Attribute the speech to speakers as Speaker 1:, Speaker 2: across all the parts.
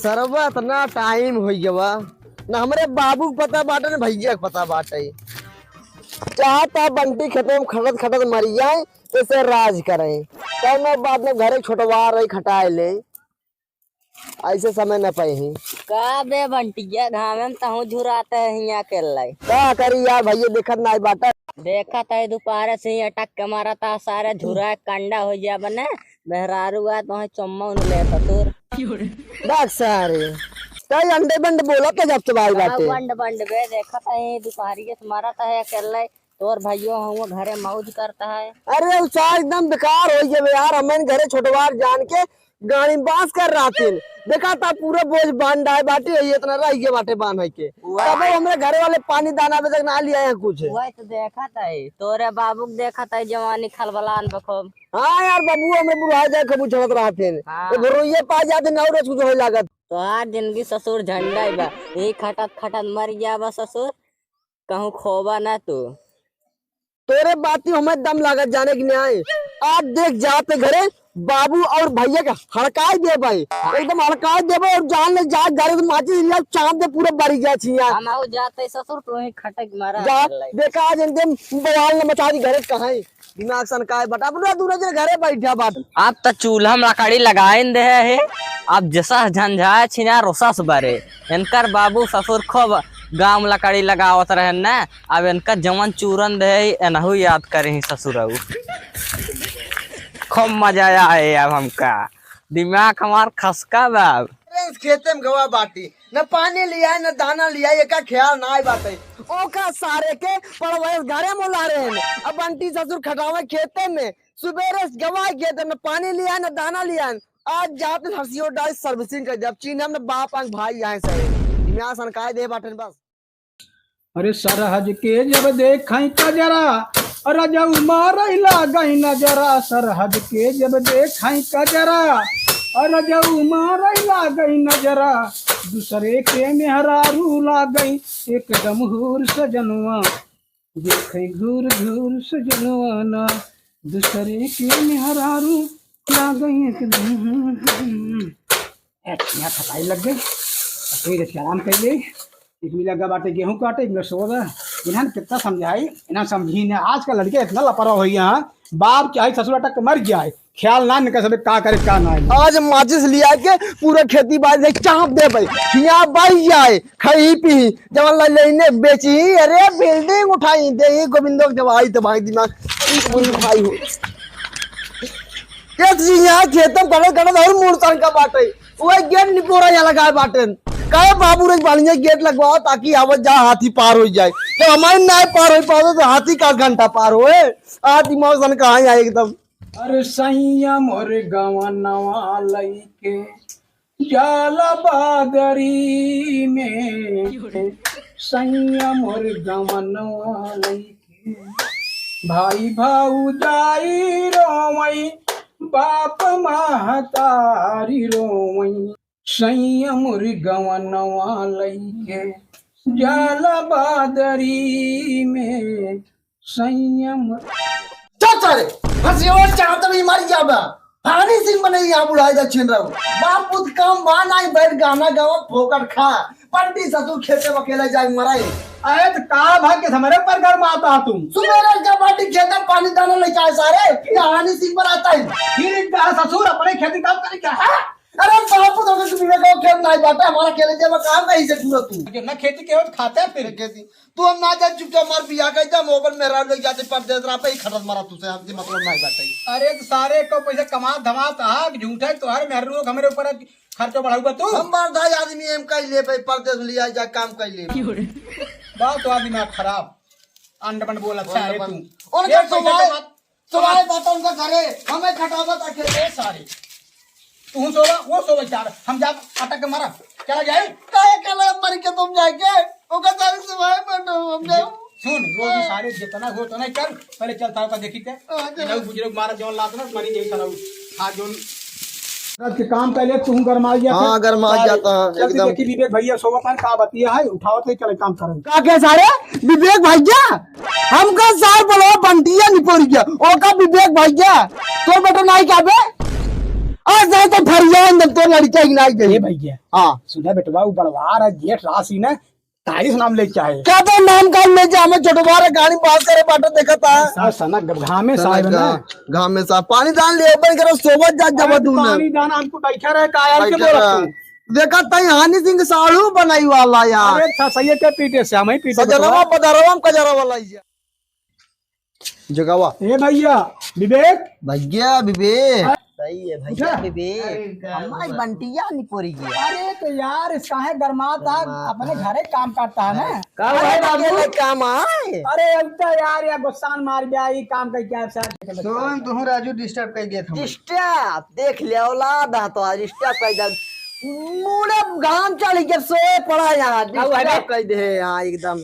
Speaker 1: सरवा इतना टाइम हो गया ना हमरे बाबू को पता बाटे ना भैया को पता बाटे। चाहता बंटी खेतों में खटत खटत मर जाए तो इसे राज करें तब मैं बाद में घरे छोटवा रही खटाए ले ऐसे समय न पाई ही
Speaker 2: का बे बंटिया घामे में तहु झुराते है हिया के लाई
Speaker 1: क्या करी यार भैया देखत ना बाटा
Speaker 2: देखा था दोपहर से ही अटक के मारा था सारे झुरा कंडा हो गया बने बहरारू आ तो चम्मा उन ले ससुर
Speaker 1: देख सारे कई अंडे बंड बोला के जब चबाई बाटे
Speaker 2: बंड बंड बे देखा था ही दोपहर के मारा था अकेले तोर भाइयों हम घरे मौज करता है।
Speaker 1: अरे उसार एकदम बेकार हो गए यार हमें घरे छोटवार जान के गाड़ी बांस कर रहा थे देखा था पूरा बोझ बांध है बाटे इतना रह गए बाटे बांध है के तब हमारे घरे वाले पानी दाना अभी तक ना लिया है कुछ
Speaker 2: वही तो देखा था तोरे बाबू को देखा था जवानी खलबलान बखूब।
Speaker 1: हाँ यार बाबू हमें बुढ़ा जाए खबू चढ़त रहा थे तो घरोइये पा जाते ना और कुछ हो लागत
Speaker 2: तो आज जिंदगी ससुर झंडा ही बा यही खटत खटत मर गया बा ससुर कहूँ खोबा ना तू
Speaker 1: तोरे बाती हमें दम लागत जाने की नहीं आज देख जाते घरे बाबू और भैया का हड़काई दे भाई एकदम हड़काई दे भाई और जान ले जा घरे तो माची लिया चांद दे पूरे बड़ी गया छी यार
Speaker 2: हम आउ जाते ससुर तो ही खटक मारा
Speaker 1: जा देखा आज एकदम बवाल न मचा दी घरे कहां है दिमाग सनकाए बटा पूरा दूर जे घरे बैठा बात
Speaker 2: आप तो चूल्हा में लकड़ी लगाइन दे है आप जैसा झंझाए छिना रोसा सुबारे इनकर बाबू ससुर खूब गांव लकड़ी लगावत रहे ना अब इनका जवन चूरन दे एनहु याद करे ससुरऊ खूब मजा आए अब हमका दिमाग हमार खसका बाब
Speaker 1: खेते में गवा बाटी न पानी लिया है न दाना लिया है का ख्याल ना बाटे ओका सारे के पड़वाए घरे मोला रहे हैं अब बंटी ससुर खटावे खेते में सुबेरे गवा गए थे न पानी लिया न दाना लिया आज जाते हर्षियो डाल सर्विसिंग कर जब चीन हमने बाप आंख भाई यहाँ से यहाँ सनकाय दे बाटे बस।
Speaker 3: अरे सरहज के जब देखाई का जरा राजा मारैला गई नजरा सरहद के जब देखाई का जरा राजा मारैला गई नजरा दूसरे के मेहरारू ला गई एकदम घूर सजनवा देखे घूर घूर सजनवा ना दूसरे के मेहरारू ला गई एकदम खटाई लग गई फिर आराम कर ले लगा बाटे गेहूं काटे इनमें सोदा इन्हें कितना समझाई इन्हें समझी ने आज का लड़के इतना लापरवाह हो गया बाप क्या ससुर अटक मर गया है ख्याल ना निकल सकते का करे का ना
Speaker 1: आज माचिस लिया के पूरा खेती बाड़ी चाप दे भाई यहाँ बाई जाए खाई पी जब लेने बेची अरे बिल्डिंग उठाई दे गोविंदो जब आई तो भाई दिमाग भाई हो यहाँ खेतम करे करे और मूर्तन का बाटे वो गेट निपोरा यहाँ लगा बाटे कहे बाबू रे बालिया गेट लगवाओ ताकि आवाज जा हाथी पार हो जाए तो हमारे ना पार हो पाओ तो हाथी का घंटा पार हो आज दिमाग सन कहाँ आए एकदम।
Speaker 3: अरे सैया मोर गवा नवा लईके जाला बादरी में सैया मोर गवा नवा लईके भाई भाऊ जाई रोवई बाप महतारी रोवई सैया मोर गवा नवा लईके जाला बादरी में सैया मोर
Speaker 1: चले हंसी और चाहते नहीं मर जाबा फानी सिंह बने यहाँ बुलाए जा छिन रहो बाप पुत काम बाना ही बैठ गाना गावा फोकट खा पंडी ससुर खेते में अकेले जाए मराई
Speaker 3: अरे तो का भाग्य हमारे पर घर में आता तुम
Speaker 1: सुबह का बाटी खेते में पानी दाना लेके आए सारे फिर हानी सिंह पर आता है
Speaker 3: फिर ससुर अपने खेती काम करे क्या है
Speaker 1: अरे बाप तो तुम मेरे को खेत नहीं बाटा हमारा खेले जब काम कहीं से पूरा तू
Speaker 3: ना खेती के होत खाते हैं फिर
Speaker 1: खेती तू हम ना जा चुपचाप मार बिया कह जा मोबाइल में रात लग जाते परदेस रहा पे ही खटत मारा तुसे हमसे मतलब नहीं बाटा
Speaker 3: अरे तो सारे को पैसे कमा धमा था झूठा तो हर मेहरू हमारे ऊपर खर्चा बढ़ाऊगा तू
Speaker 1: हम बारदाई आदमी हम कह ले भाई परदेस लिया जा काम कर ले
Speaker 3: बात तो आदमी में खराब अंडबन बोल अच्छा है तू
Speaker 1: उनका सुनाए बात उनका करे हमें खटावत अकेले सारे
Speaker 3: तू सोवा वो सोवा चार हम जा अटक के मारा चला जाए
Speaker 1: काहे कला मर के तुम जाके ओका तारीख सुनाए बैठो हम जाओ
Speaker 3: सुन रोज सारे जितना हो तो नहीं कर पहले चल तारा देखी थे लोग बुजुर्ग मारा जोन लात ना मरी यही करो हां जोन रात के काम पहले तू गरमा गया
Speaker 1: हां गरमा जाता
Speaker 3: एकदम देखी विवेक भैया सोवा पान का बतिया है उठाओ तो चले काम करें
Speaker 1: का के सारे विवेक भैया हमका सार बोलो बंटिया निपोर गया ओका विवेक भैया तो बेटा नहीं का बे आज जाए तो फरियान जब तो लड़का ही नहीं
Speaker 3: ए
Speaker 1: गई।
Speaker 3: भैया
Speaker 1: हाँ
Speaker 3: सुना बेटवा वो बड़वा रहा जेठ राशि ने तारीस नाम लेके आए
Speaker 1: क्या तो नाम का ले जा हमें छोटवा रे गाड़ी पास करे बाटो देखा था
Speaker 3: और सना घामे साहब ना
Speaker 1: गांव में सा पानी दान ले ऊपर करो सोबत जा जब दूने
Speaker 3: पानी दाना हमको बैठा रहे कायल के बोल तू
Speaker 1: देखा तई हानि सिंह साड़ू बनाई वाला यार
Speaker 3: अरे अच्छा सही है क्या पीटे से हम ही पीटे
Speaker 1: सजरवा पदरवा कजरा वाला ही जगवा
Speaker 3: ए भैया विवेक
Speaker 1: भैया विवेक सही है
Speaker 3: उठा।
Speaker 1: विवेक हमारी बंटिया नहीं पोरी गया
Speaker 3: अरे तो यार इसका है गरमाता अपने घरे काम करता है ना
Speaker 1: अरे काम आए
Speaker 3: अरे अब तो यार या गुस्सान मार गया ये काम का क्या सर
Speaker 1: सुन तू राजू डिस्टर्ब कर दिया था डिस्टर्ब देख ले औलाद आ तो आज डिस्टर्ब कर जा मुड़े गांव चली जब सोए पड़ा यहाँ डिस्टर्ब कर दे यहाँ एकदम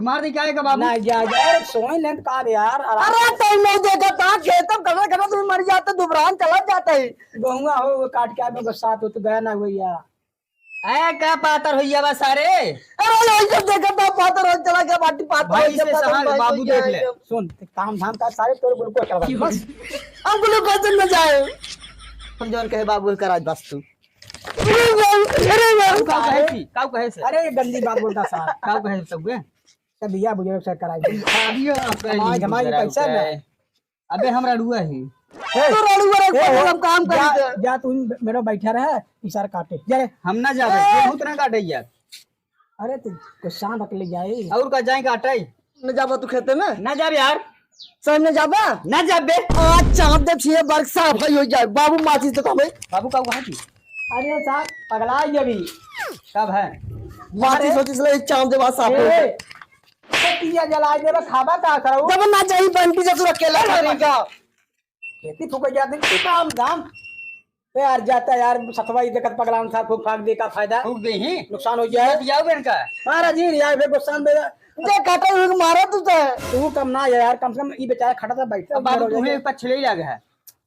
Speaker 3: मार दे क्या है बाबू ना जा जा सोई लेंथ कार यार
Speaker 1: अरे तुम लोग देखा था खेतम करना करना तुम मर जाते दुबरान चला जाता है
Speaker 3: गहुआ हो वो काट के आदमी गुस्सा तो गया ना भैया
Speaker 2: ए क्या पातर होइया बा सारे।
Speaker 1: अरे यही सब देखा था पातर हो चला गया बाटी पात
Speaker 2: भाई से सहार बाबू देख ले।
Speaker 3: सुन काम धाम का सारे तोड़ बुल को करवा बस
Speaker 1: अब लोग कैसे न जाए हम जौन कहे बाबू कराज बस तू अरे
Speaker 2: का कहे थी का कहे से
Speaker 3: अरे गंदी बात बोलता साहब
Speaker 2: का कहे सब गे
Speaker 3: सब भैया बुजुर्ग से कराई हमारी पैसा ना
Speaker 2: अबे हमरा रुआ ही
Speaker 1: तो रोड पर हम काम कर
Speaker 3: जा तू मेरा बैठा रहा इशारा काटे जा रे
Speaker 2: हम ना जाबे गेहूं तना काटे यार
Speaker 3: अरे तू को शान रख ले जाए
Speaker 2: और का जाए काटे
Speaker 1: न जाबा तू खेते में
Speaker 2: ना जाबे यार
Speaker 1: सर न जाबा
Speaker 2: ना जाबे
Speaker 1: आज चांद दे छे बरक साफ हो जाए बाबू माची तो कबे
Speaker 2: बाबू का कहा थी
Speaker 3: अरे साहब पगला अभी
Speaker 2: कब है
Speaker 1: माची सोची ले चांद दे बाद साफ हो जाए
Speaker 3: पिया जला दे खाबा का करो
Speaker 1: जब ना जाई बंटी से तू अकेला करेगा
Speaker 3: खेती फूक जाते काम धाम यार जाता यार सतवाई देखत पगलान साहब खूब फाक दे का फायदा
Speaker 2: खूब दे ही
Speaker 3: नुकसान हो जाए
Speaker 2: जाओ बेन का
Speaker 3: महाराज जी यार फिर गुस्सान दे
Speaker 1: जे काटा हुए मारा
Speaker 3: तू कम ना यार कम से कम ये बेचारा खड़ा था बैठा
Speaker 2: बाबू तुम्हें पछले ही लगा है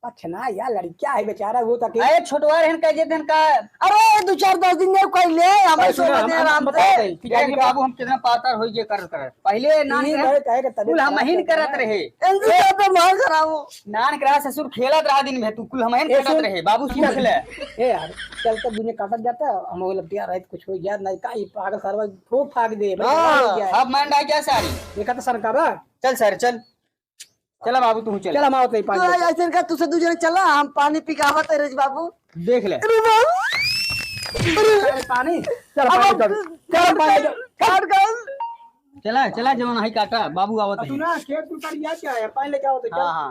Speaker 3: अच्छा ना यार लड़किया है बेचारा वो तक
Speaker 2: अरे छोटवा रहन कह देन का
Speaker 1: अरे 2-4 दिन ने कोई ले हमें सो दे आराम से
Speaker 2: कि बाबू हम कितना पातर होई जे कर पहले नान कुल हम ही करत रहे
Speaker 1: इनसे पे मार कराओ
Speaker 2: नान करा ससुर खेलत रहा दिन में तू कुल हम ही करत रहे बाबू सीख ले
Speaker 3: ए यार चल तो दुनिया काटत जाता हम वो लपटिया रहे कुछ हो यार नहीं का पागल सरवा खूब फाक दे
Speaker 2: अब मान डाल क्या सारी
Speaker 3: देखा तो सरकार
Speaker 2: चल सर चल चला बाबू तू चल
Speaker 3: चल हम आओ
Speaker 1: तो ऐसे का तुसे दूसरे चला हम पानी पी के आवत है बाबू
Speaker 2: देख ले
Speaker 3: पानी चल पानी
Speaker 1: काट कर
Speaker 2: चला चला जवन ही काटा बाबू आवत है
Speaker 3: तू ना खेत तू कर क्या है पानी लेके आओ तो
Speaker 2: हाँ हाँ